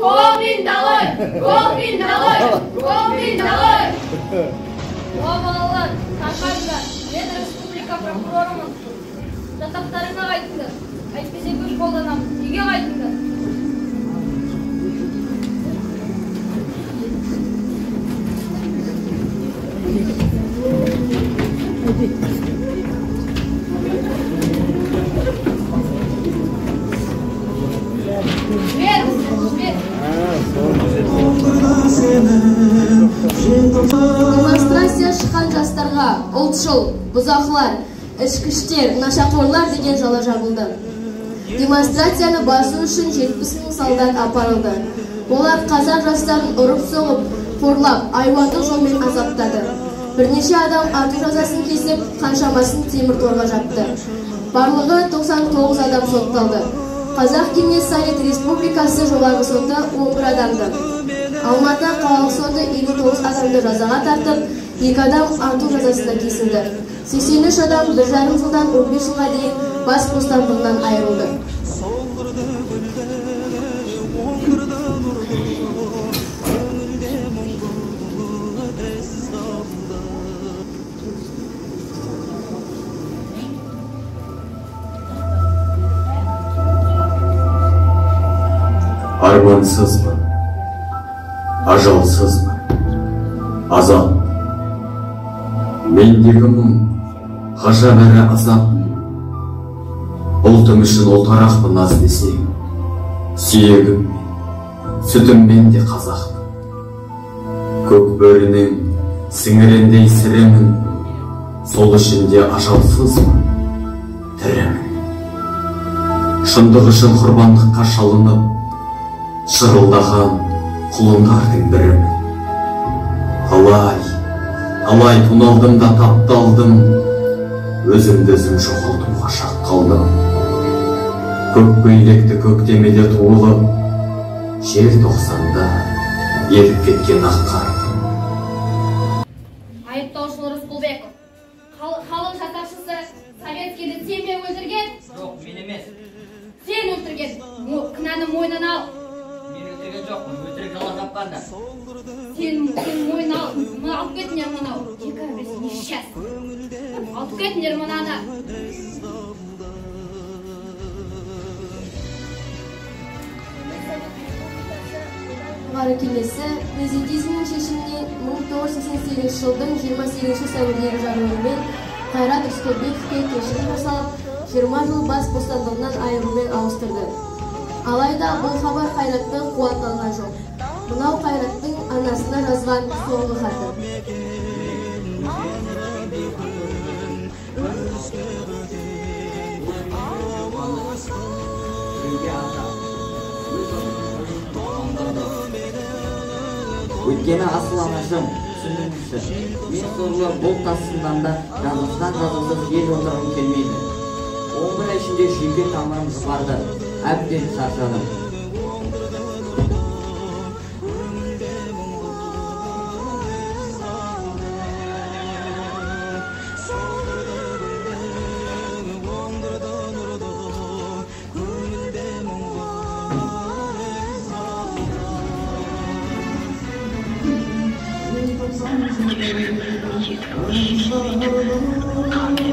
Govind dalay! Govind dalay! Govind dalay! O balalar, tarqaydılar. Ben Respublika prokurorumун. Жатақтарыңа қайтыңдар. Әйтпесе күш қолданамын. Үйге қайтыңдар. Демонстрация шыққан жастарға ұлтшыл, бұзақылар, ішкі іштер, нашақорлар деген жала жабылды. Демонстрацияны басу үшін 70 мың солдат апарылды. Олар қазақ жастарын ұрып-соғып, қорлап, айуандық жолмен азаптады. Бірнеше адам ату жазасын кесіп, қаншамасын темір торға жапты. Барлығы 99 адам сотталды. Қазақ Кеңес Совет Республикасы жоғарғы соты 11 адамды. Алматы қалалық соты 59 адамды жазаға тартып, 2 адам ату жазасына кесілді. 83 адам 1,5 жылдан 15 жылға дейін бас бостандығынан айырылды. Armansız mı? Ajalsız mı? Azap. Mendегі мұң, ғажап әрі азап. Ұлтым үшін ұлтарақпын аз десең, сүйегім мен, сүтіммен де қазақпын. Көк бөрінің сіңірендей сіремін, сол ішінде ажалсыз мı? Тірімін. Шындық үшін құрбандыққа шалынып, шырылдаған құлындардың бірімін. Алай тоналдым да тапталдым, өзімді өзім жоғалтуға шақ қалдым. Көк көйлекті көктемеде туылып, жер 90-да еріп кеткен ақ қардың. Айыптаушы Рысқұлбеков, халық жасақшысы Советскийді сен бе өлтірген? Жоқ, мен емес. Сен өлтірген, кінәні мойнына ал. Мен өлтірген жоқпын, өлтірік жала тапқанда. Сен мойнына ал, алып кетіңдер мынау. Декабрис несчастный. Алып кетіңдер мынаны. Жоғары кеңесі президиумның шешімінен 1988 жылдың 28 сәуірдегі жарлығымен Қайрат Рысқұлбековке кешірім жасалып, 20 жыл бас бостандығынан айырумен ауыстырды. Алайда бұл хабар Қайраттың қуатталған жоқ. Мынау Қайраттың анасына жазған соңғы хаты. Өйткені асыл анашым, түсіндірміші. Мен сорлы бұл тасындан да жазылыстан жазылсыз ел отырғым келмейді. 11 ай ішінде жүйке тамырым жұқарды, әбден шаршадым. Thank you.